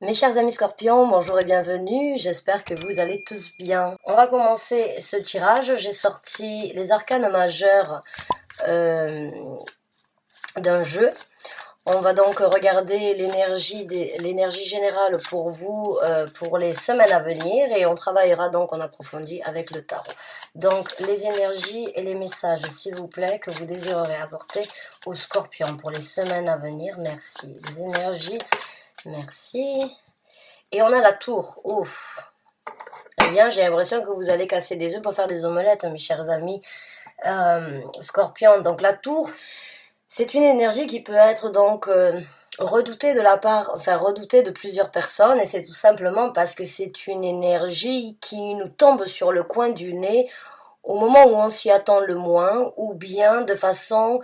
Mes chers amis scorpions, bonjour et bienvenue, j'espère que vous allez tous bien. On va commencer ce tirage, j'ai sorti les arcanes majeurs d'un jeu. On va donc regarder l'énergie générale pour vous pour les semaines à venir et on travaillera donc en approfondi avec le tarot. Donc les énergies et les messages s'il vous plaît que vous désirerez apporter aux scorpions pour les semaines à venir, merci. Les énergies, merci. Et on a la tour, ouf. Eh bien j'ai l'impression que vous allez casser des œufs pour faire des omelettes mes chers amis scorpions. Donc la tour, c'est une énergie qui peut être donc redoutée redoutée de plusieurs personnes et c'est tout simplement parce que c'est une énergie qui nous tombe sur le coin du nez au moment où on s'y attend le moins ou bien de façon,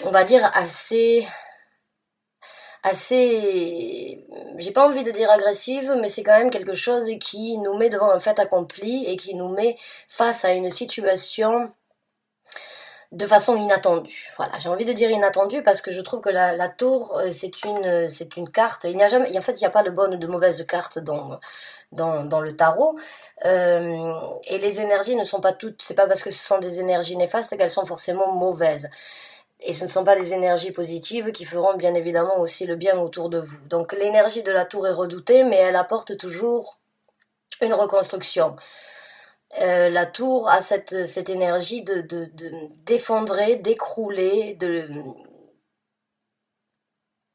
on va dire, assez, j'ai pas envie de dire agressive, mais c'est quand même quelque chose qui nous met devant un fait accompli et qui nous met face à une situation de façon inattendue. Voilà, j'ai envie de dire inattendue parce que je trouve que la tour, c'est une carte. Il n'y a jamais, en fait, il n'y a pas de bonne ou de mauvaise carte dans le tarot. Et les énergies ne sont pas toutes, c'est pas parce que ce sont des énergies néfastes qu'elles sont forcément mauvaises. Et ce ne sont pas des énergies positives qui feront bien évidemment aussi le bien autour de vous. Donc l'énergie de la tour est redoutée, mais elle apporte toujours une reconstruction. La tour a cette énergie d'effondrer, d'écrouler, de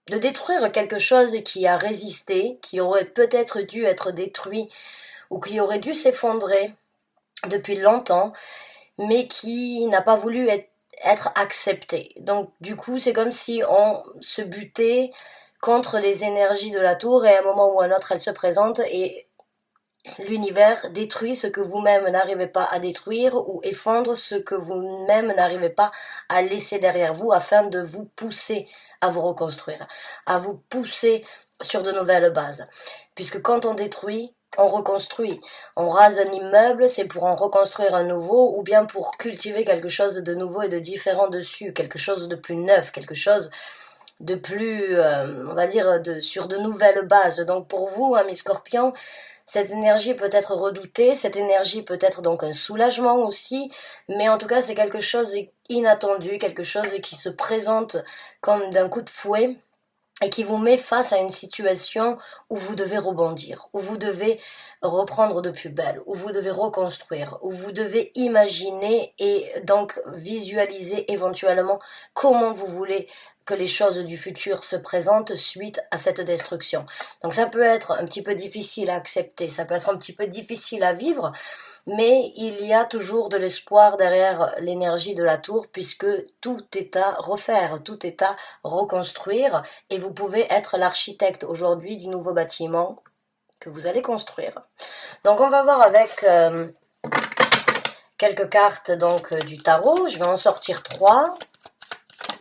détruire quelque chose qui a résisté, qui aurait peut-être dû être détruit ou qui aurait dû s'effondrer depuis longtemps, mais qui n'a pas voulu être accepté. Donc du coup, c'est comme si on se butait contre les énergies de la tour et à un moment ou à un autre, elle se présente et l'univers détruit ce que vous-même n'arrivez pas à détruire ou effondre ce que vous-même n'arrivez pas à laisser derrière vous afin de vous pousser à vous reconstruire, à vous pousser sur de nouvelles bases. Puisque quand on détruit, on reconstruit. On rase un immeuble, c'est pour en reconstruire un nouveau ou bien pour cultiver quelque chose de nouveau et de différent dessus, quelque chose de plus neuf, quelque chose de plus, on va dire, sur de nouvelles bases. Donc pour vous, mes scorpions, cette énergie peut être redoutée, cette énergie peut être donc un soulagement aussi, mais en tout cas c'est quelque chose d'inattendu, quelque chose qui se présente comme d'un coup de fouet et qui vous met face à une situation où vous devez rebondir, où vous devez reprendre de plus belle, où vous devez reconstruire, où vous devez imaginer et donc visualiser éventuellement comment vous voulez que les choses du futur se présentent suite à cette destruction. Donc ça peut être un petit peu difficile à accepter, ça peut être un petit peu difficile à vivre, mais il y a toujours de l'espoir derrière l'énergie de la tour puisque tout est à refaire, tout est à reconstruire et vous pouvez être l'architecte aujourd'hui du nouveau bâtiment que vous allez construire. Donc on va voir avec quelques cartes donc du tarot, je vais en sortir 3.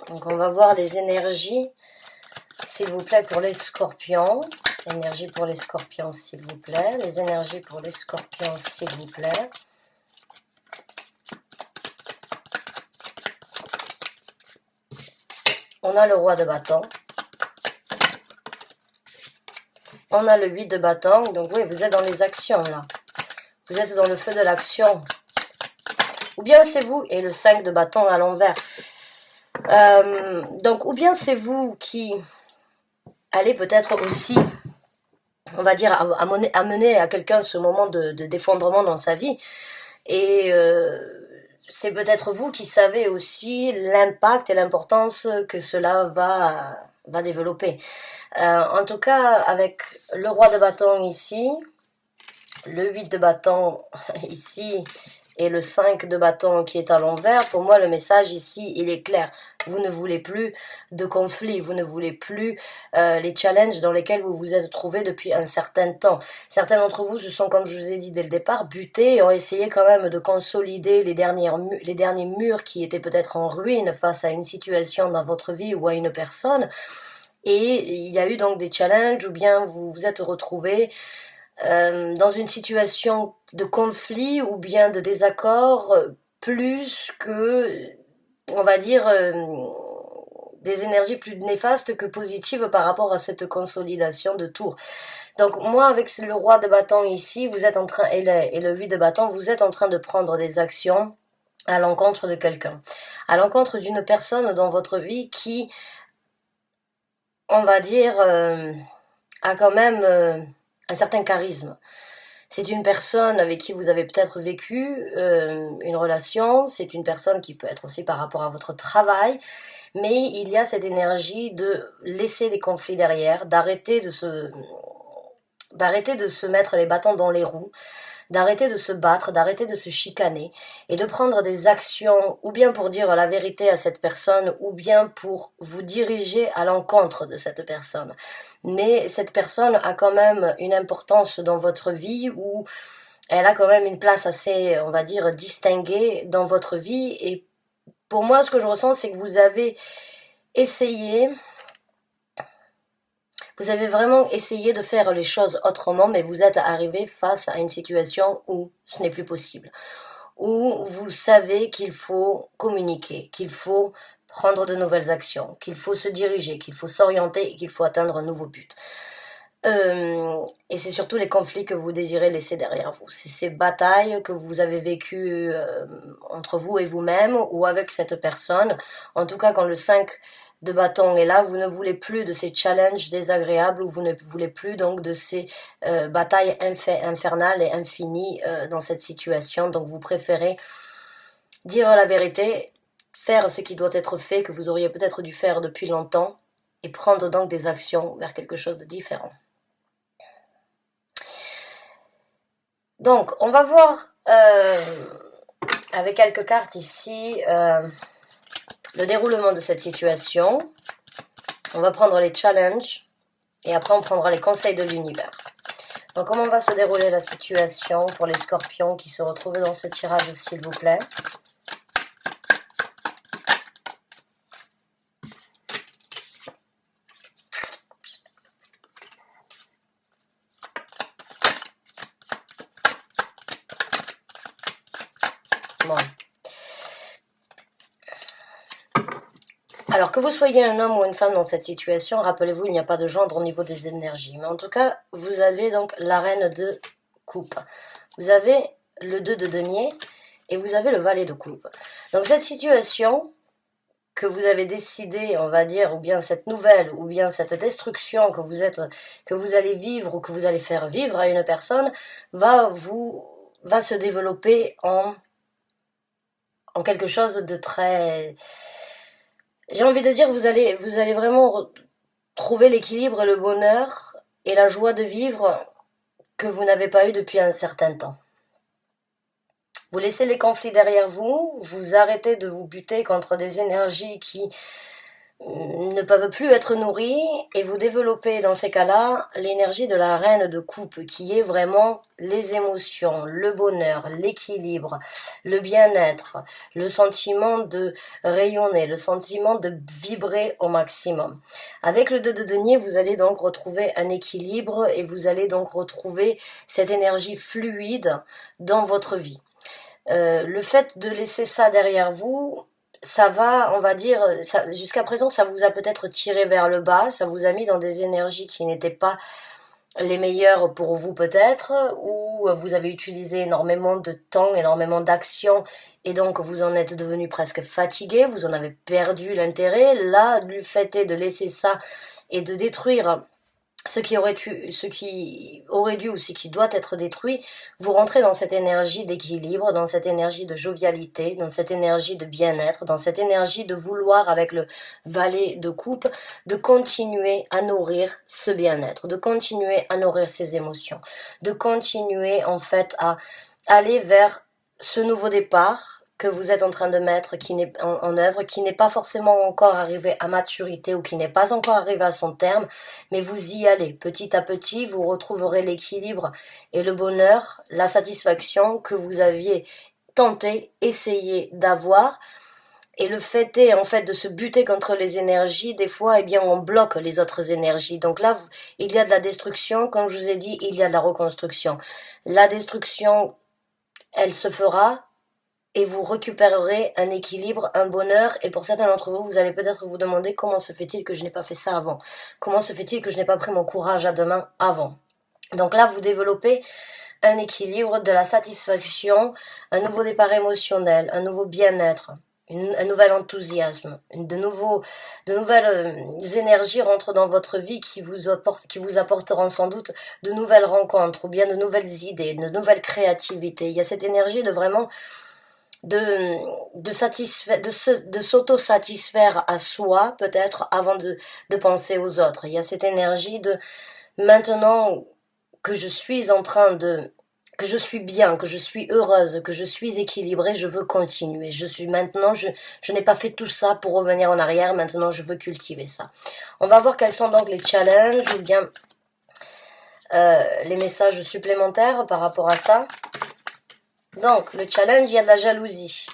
Donc on va voir les énergies, s'il vous plaît, pour les scorpions. Énergie pour les scorpions, s'il vous plaît. Les énergies pour les scorpions, s'il vous plaît. On a le roi de bâton. On a le 8 de bâton. Donc oui, vous êtes dans les actions là. Vous êtes dans le feu de l'action. Ou bien c'est vous, et le 5 de bâton à l'envers. Donc ou bien c'est vous qui allez peut-être aussi, on va dire, amener à quelqu'un ce moment d'effondrement dans sa vie. Et c'est peut-être vous qui savez aussi l'impact et l'importance que cela va développer. En tout cas, avec le roi de bâton ici, le 8 de bâton ici et le 5 de bâton qui est à l'envers, pour moi le message ici il est clair. Vous ne voulez plus de conflits, vous ne voulez plus les challenges dans lesquels vous vous êtes trouvés depuis un certain temps. Certains d'entre vous se sont, comme je vous ai dit dès le départ, butés et ont essayé quand même de consolider les derniers murs qui étaient peut-être en ruine face à une situation dans votre vie ou à une personne. Et il y a eu donc des challenges ou bien vous vous êtes retrouvés dans une situation de conflit ou bien de désaccord plus que, on va dire, des énergies plus néfastes que positives par rapport à cette consolidation de tour. Donc moi, avec le roi de bâton ici, vous êtes en train, et le 8 de bâton, vous êtes en train de prendre des actions à l'encontre de quelqu'un, à l'encontre d'une personne dans votre vie qui, on va dire, a quand même un certain charisme. C'est une personne avec qui vous avez peut-être vécu une relation, c'est une personne qui peut être aussi par rapport à votre travail, mais il y a cette énergie de laisser les conflits derrière, d'arrêter de se mettre les bâtons dans les roues, d'arrêter de se battre, d'arrêter de se chicaner et de prendre des actions ou bien pour dire la vérité à cette personne ou bien pour vous diriger à l'encontre de cette personne. Mais cette personne a quand même une importance dans votre vie ou elle a quand même une place assez, on va dire, distinguée dans votre vie. Et pour moi, ce que je ressens, c'est que vous avez essayé... Vous avez vraiment essayé de faire les choses autrement, mais vous êtes arrivé face à une situation où ce n'est plus possible. Où vous savez qu'il faut communiquer, qu'il faut prendre de nouvelles actions, qu'il faut se diriger, qu'il faut s'orienter et qu'il faut atteindre un nouveau but. Et c'est surtout les conflits que vous désirez laisser derrière vous. C'est ces batailles que vous avez vécues entre vous et vous-même ou avec cette personne. En tout cas, quand le 5 de bâton est là, vous ne voulez plus de ces challenges désagréables ou vous ne voulez plus donc de ces batailles infernales et infinies dans cette situation. Donc vous préférez dire la vérité, faire ce qui doit être fait, que vous auriez peut-être dû faire depuis longtemps et prendre donc des actions vers quelque chose de différent. Donc, on va voir avec quelques cartes ici le déroulement de cette situation. On va prendre les challenges et après on prendra les conseils de l'univers. Donc, comment va se dérouler la situation pour les scorpions qui se retrouvent dans ce tirage, s'il vous plaît? Bon. Alors, que vous soyez un homme ou une femme dans cette situation, rappelez-vous, il n'y a pas de gendre au niveau des énergies. Mais en tout cas, vous avez donc la reine de coupe. Vous avez le 2 de denier et vous avez le valet de coupe. Donc, cette situation que vous avez décidé, on va dire, ou bien cette nouvelle, ou bien cette destruction que vous allez vivre ou que vous allez faire vivre à une personne, va se développer en quelque chose de très... J'ai envie de dire, vous allez vraiment trouver l'équilibre, le bonheur et la joie de vivre que vous n'avez pas eu depuis un certain temps. Vous laissez les conflits derrière vous, vous arrêtez de vous buter contre des énergies qui ne peuvent plus être nourries et vous développez dans ces cas-là l'énergie de la reine de coupe qui est vraiment les émotions, le bonheur, l'équilibre, le bien-être, le sentiment de rayonner, le sentiment de vibrer au maximum. Avec le 2 de denier, vous allez donc retrouver un équilibre et vous allez donc retrouver cette énergie fluide dans votre vie. Le fait de laisser ça derrière vous, ça va, on va dire, jusqu'à présent, ça vous a peut-être tiré vers le bas, ça vous a mis dans des énergies qui n'étaient pas les meilleures pour vous peut-être, ou vous avez utilisé énormément de temps, énormément d'actions, et donc vous en êtes devenu presque fatigué, vous en avez perdu l'intérêt. Là, le fait est de laisser ça et de détruire ce qui aurait dû ou ce qui doit être détruit, vous rentrez dans cette énergie d'équilibre, dans cette énergie de jovialité, dans cette énergie de bien-être, dans cette énergie de vouloir, avec le valet de coupe, de continuer à nourrir ce bien-être, de continuer à nourrir ses émotions, de continuer en fait à aller vers ce nouveau départ que vous êtes en train de mettre en œuvre, qui n'est pas forcément encore arrivé à maturité ou qui n'est pas encore arrivé à son terme, mais vous y allez. Petit à petit, vous retrouverez l'équilibre et le bonheur, la satisfaction que vous aviez tenté, essayé d'avoir. Et le fait est, en fait, de se buter contre les énergies, des fois, eh bien, on bloque les autres énergies. Donc là, il y a de la destruction, comme je vous ai dit, il y a de la reconstruction. La destruction, elle se fera, et vous récupérerez un équilibre, un bonheur. Et pour certains d'entre vous, vous allez peut-être vous demander comment se fait-il que je n'ai pas fait ça avant? Comment se fait-il que je n'ai pas pris mon courage à deux mains avant? Donc là, vous développez un équilibre, de la satisfaction, un nouveau départ émotionnel, un nouveau bien-être, un nouvel enthousiasme, de nouvelles énergies rentrent dans votre vie qui vous apporteront sans doute de nouvelles rencontres ou bien de nouvelles idées, de nouvelles créativités. Il y a cette énergie de vraiment de s'auto-satisfaire à soi peut-être avant de penser aux autres. Il y a cette énergie de maintenant que je suis en train de que je suis bien, que je suis heureuse, que je suis équilibrée, je veux continuer. Je n'ai pas fait tout ça pour revenir en arrière, maintenant je veux cultiver ça. On va voir quels sont donc les challenges ou bien les messages supplémentaires par rapport à ça. Donc, le challenge, il y a de la jalousie.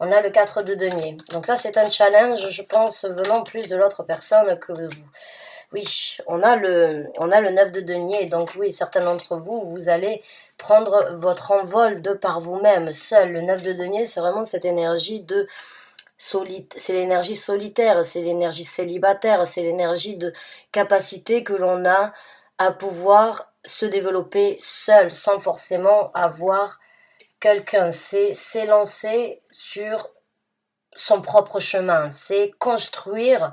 On a le 4 de denier. Donc ça, c'est un challenge, je pense, venant plus de l'autre personne que vous. Oui, on a le 9 de denier. Donc oui, certains d'entre vous, vous allez prendre votre envol de par vous-même, seul. Le 9 de denier, c'est vraiment cette énergie c'est l'énergie solitaire, c'est l'énergie célibataire, c'est l'énergie de capacité que l'on a à pouvoir se développer seul, sans forcément avoir quelqu'un. C'est s'élancer sur son propre chemin, c'est construire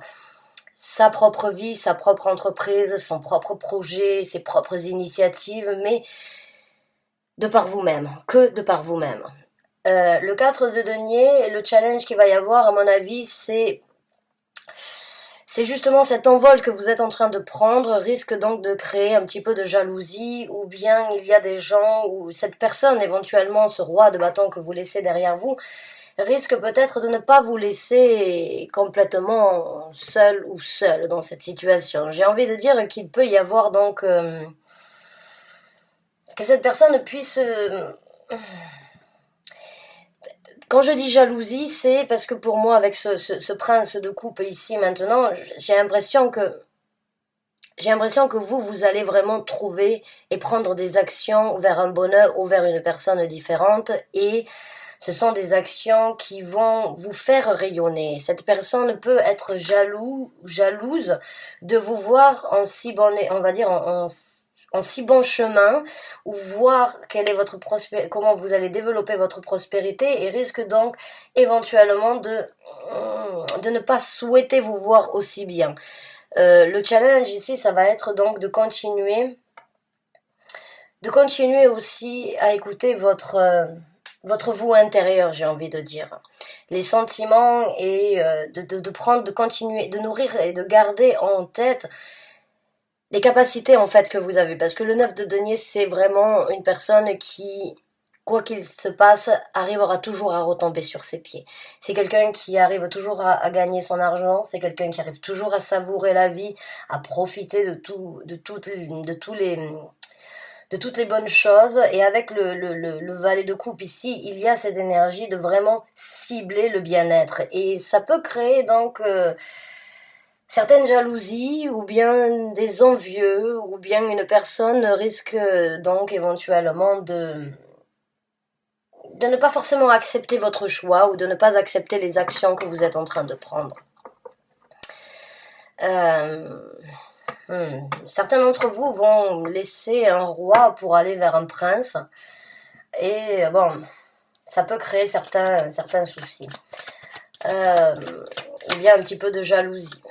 sa propre vie, sa propre entreprise, son propre projet, ses propres initiatives, mais de par vous-même, que de par vous-même. Le 4 de denier, le challenge qu'il va y avoir, à mon avis, c'est justement cet envol que vous êtes en train de prendre risque donc de créer un petit peu de jalousie, ou bien il y a des gens, ou cette personne éventuellement, ce roi de bâton que vous laissez derrière vous, risque peut-être de ne pas vous laisser complètement seul ou seule dans cette situation. J'ai envie de dire qu'il peut y avoir donc que cette personne puisse quand je dis jalousie, c'est parce que pour moi, avec ce prince de coupe ici maintenant, j'ai l'impression que vous allez vraiment trouver et prendre des actions vers un bonheur ou vers une personne différente, et ce sont des actions qui vont vous faire rayonner. Cette personne peut être jalouse de vous voir en si bon, on va dire en si bon chemin, ou voir quelle est votre comment vous allez développer votre prospérité, et risque donc éventuellement de ne pas souhaiter vous voir aussi bien. Le challenge ici, ça va être donc de continuer aussi à écouter votre vous intérieur, j'ai envie de dire. Les sentiments, et de continuer, de nourrir et de garder en tête les capacités en fait que vous avez. Parce que le 9 de denier, c'est vraiment une personne qui, quoi qu'il se passe, arrivera toujours à retomber sur ses pieds. C'est quelqu'un qui arrive toujours à gagner son argent, c'est quelqu'un qui arrive toujours à savourer la vie, à profiter de toutes les bonnes choses. Et avec le valet de coupe ici, il y a cette énergie de vraiment cibler le bien-être. Et ça peut créer donc certaines jalousies, ou bien des envieux, ou bien une personne risque donc éventuellement de ne pas forcément accepter votre choix, ou de ne pas accepter les actions que vous êtes en train de prendre. Certains d'entre vous vont laisser un roi pour aller vers un prince, et bon, ça peut créer certains soucis. Ou bien un petit peu de jalousie.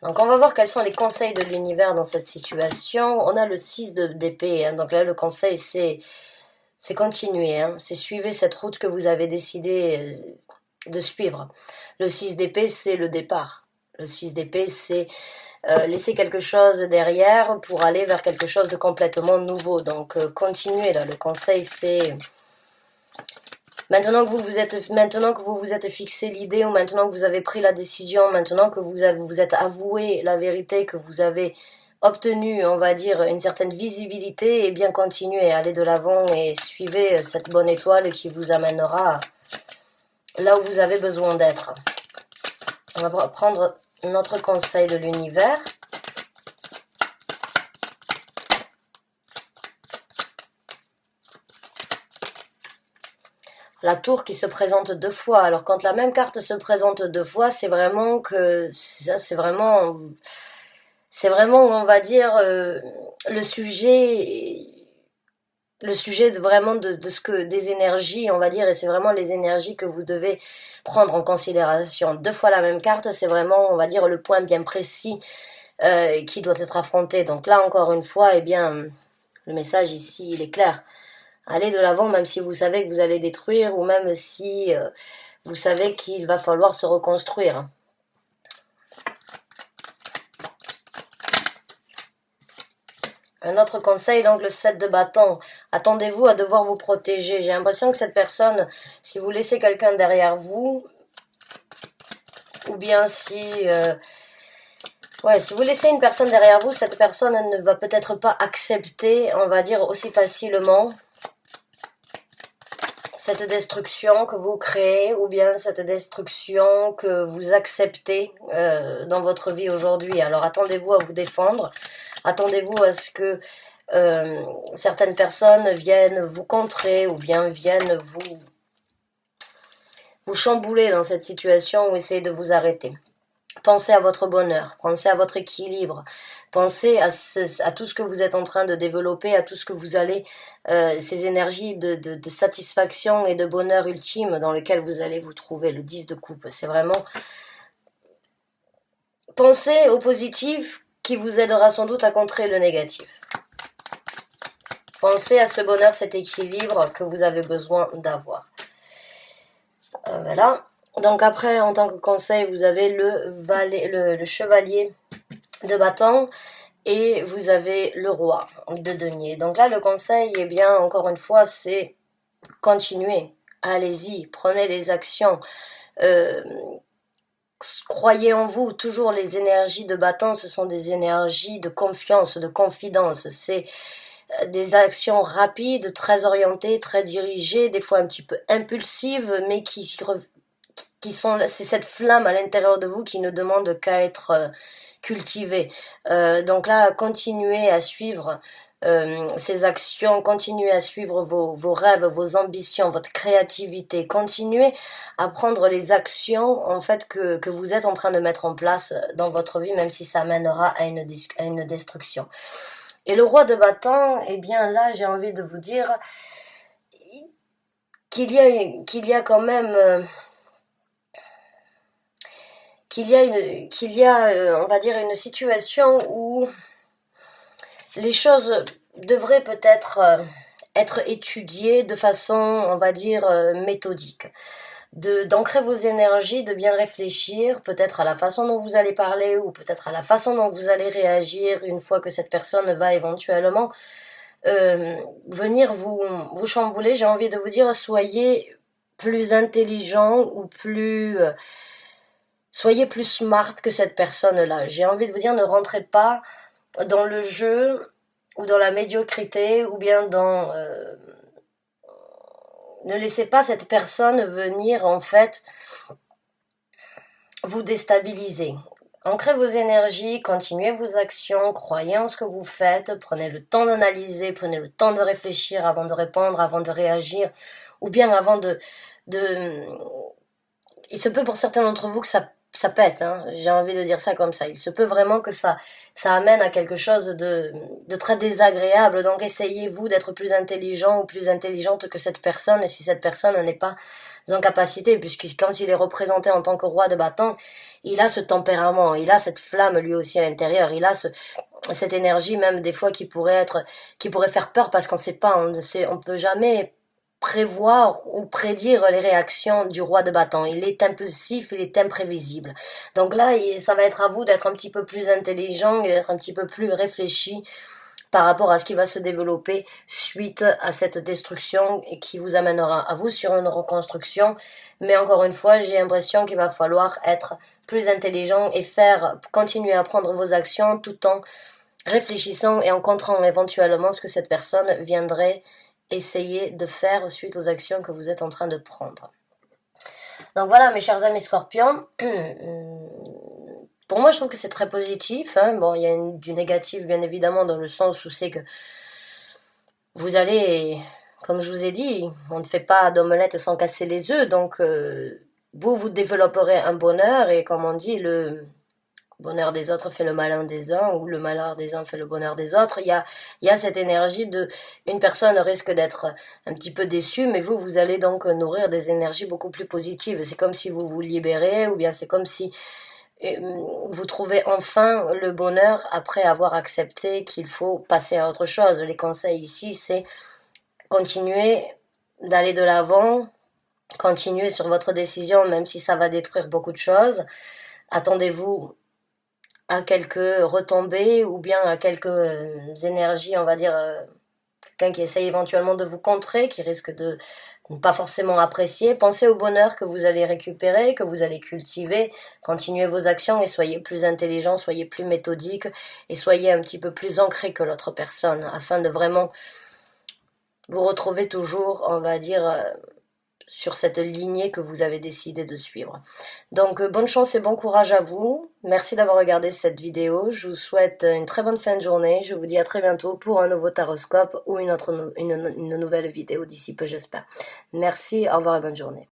Donc on va voir quels sont les conseils de l'univers dans cette situation. On a le 6 d'épée, donc là le conseil c'est continuer, c'est suivre cette route que vous avez décidé de suivre. Le 6 d'épée, c'est le départ. Le 6 d'épée, c'est laisser quelque chose derrière pour aller vers quelque chose de complètement nouveau. Donc continuez là, le conseil c'est maintenant que vous vous êtes fixé l'idée, ou maintenant que vous avez pris la décision, maintenant que vous êtes avoué la vérité, que vous avez obtenu, on va dire, une certaine visibilité, et bien continuez, allez de l'avant et suivez cette bonne étoile qui vous amènera là où vous avez besoin d'être. On va prendre notre conseil de l'univers. la tour qui se présente 2 fois. Alors quand la même carte se présente 2 fois, c'est vraiment que ça, c'est vraiment, on va dire, le sujet, vraiment de ce que des énergies, on va dire, et c'est vraiment les énergies que vous devez prendre en considération. 2 fois la même carte, c'est vraiment, on va dire, le point bien précis qui doit être affronté. Donc là, encore une fois, eh bien, le message ici, il est clair. Allez de l'avant, même si vous savez que vous allez détruire, ou même si vous savez qu'il va falloir se reconstruire. Un autre conseil, donc le 7 de bâton. Attendez-vous à devoir vous protéger. J'ai l'impression que cette personne, si vous laissez quelqu'un derrière vous, ou bien si... si vous laissez une personne derrière vous, cette personne ne va peut-être pas accepter, on va dire, aussi facilement cette destruction que vous créez, ou bien cette destruction que vous acceptez dans votre vie aujourd'hui. Alors attendez-vous à vous défendre. Attendez-vous à ce que certaines personnes viennent vous contrer ou bien viennent vous chambouler dans cette situation ou essayer de vous arrêter. Pensez à votre bonheur, pensez à votre équilibre, pensez à tout ce que vous êtes en train de développer, à tout ce que vous allez, ces énergies de satisfaction et de bonheur ultime dans lesquelles vous allez vous trouver. Le 10 de coupe, c'est vraiment... Pensez au positif qui vous aidera sans doute à contrer le négatif. Pensez à ce bonheur, cet équilibre que vous avez besoin d'avoir. Voilà. Donc après, en tant que conseil, vous avez le chevalier de bâton et vous avez le roi de denier. Donc là, le conseil, eh bien, encore une fois, c'est continuer. Allez-y, prenez les actions. Croyez en vous, toujours les énergies de bâton, ce sont des énergies de confiance, de confidence. C'est des actions rapides, très orientées, très dirigées, des fois un petit peu impulsives, mais qui sont, c'est cette flamme à l'intérieur de vous qui ne demande qu'à être cultivée. Donc là, continuez à suivre ces actions, continuez à suivre vos rêves, vos ambitions, votre créativité, continuez à prendre les actions en fait que vous êtes en train de mettre en place dans votre vie, même si ça mènera à une destruction. Et le roi de bâton, eh bien là, j'ai envie de vous dire qu'il y a quand même on va dire, une situation où les choses devraient peut-être être étudiées de façon, on va dire, méthodique. D'ancrer vos énergies, de bien réfléchir, peut-être à la façon dont vous allez parler ou peut-être à la façon dont vous allez réagir une fois que cette personne va éventuellement venir vous chambouler. J'ai envie de vous dire, soyez plus intelligent ou soyez plus smart que cette personne-là. J'ai envie de vous dire, ne rentrez pas dans le jeu ou dans la médiocrité ou bien dans... ne laissez pas cette personne venir en fait vous déstabiliser. Ancrez vos énergies, continuez vos actions, croyez en ce que vous faites, prenez le temps d'analyser, prenez le temps de réfléchir avant de répondre, avant de réagir, ou bien avant de... Il se peut pour certains d'entre vous que ça pète, hein. J'ai envie de dire ça comme ça. Il se peut vraiment que ça amène à quelque chose de très désagréable. Donc essayez-vous d'être plus intelligent ou plus intelligente que cette personne. Et si cette personne n'est pas en capacité, puisque quand il est représenté en tant que roi de bâton, il a ce tempérament, il a cette flamme lui aussi à l'intérieur, il a cette énergie même des fois qui pourrait faire peur parce qu'on sait pas, on peut jamais prévoir ou prédire les réactions du roi de bâton. Il est impulsif, il est imprévisible. Donc là, ça va être à vous d'être un petit peu plus intelligent et d'être un petit peu plus réfléchi par rapport à ce qui va se développer suite à cette destruction et qui vous amènera à vous sur une reconstruction. Mais encore une fois, j'ai l'impression qu'il va falloir être plus intelligent et continuer à prendre vos actions tout en réfléchissant et en contrant éventuellement ce que cette personne viendrait essayer de faire suite aux actions que vous êtes en train de prendre. Donc voilà, mes chers amis scorpions, pour moi je trouve que c'est très positif, hein. Bon, il y a du négatif bien évidemment dans le sens où c'est que vous allez comme je vous ai dit, on ne fait pas d'omelette sans casser les œufs, donc vous développerez un bonheur, et comme on dit, le bonheur des autres fait le malheur des uns, ou le malheur des uns fait le bonheur des autres. Il y a cette énergie de... Une personne risque d'être un petit peu déçue, mais vous allez donc nourrir des énergies beaucoup plus positives. C'est comme si vous vous libérez, ou bien c'est comme si vous trouvez enfin le bonheur après avoir accepté qu'il faut passer à autre chose. Les conseils ici, c'est continuer d'aller de l'avant, continuer sur votre décision, même si ça va détruire beaucoup de choses. Attendez-vous à quelques retombées ou bien à quelques énergies, on va dire, quelqu'un qui essaye éventuellement de vous contrer, qui risque de ne pas forcément apprécier. Pensez au bonheur que vous allez récupérer, que vous allez cultiver. Continuez vos actions et soyez plus intelligent, soyez plus méthodique et soyez un petit peu plus ancré que l'autre personne afin de vraiment vous retrouver toujours, on va dire, sur cette lignée que vous avez décidé de suivre. Donc bonne chance et bon courage à vous. Merci d'avoir regardé cette vidéo. Je vous souhaite une très bonne fin de journée. Je vous dis à très bientôt pour un nouveau taroscope ou une nouvelle vidéo d'ici peu, j'espère. Merci, au revoir et bonne journée.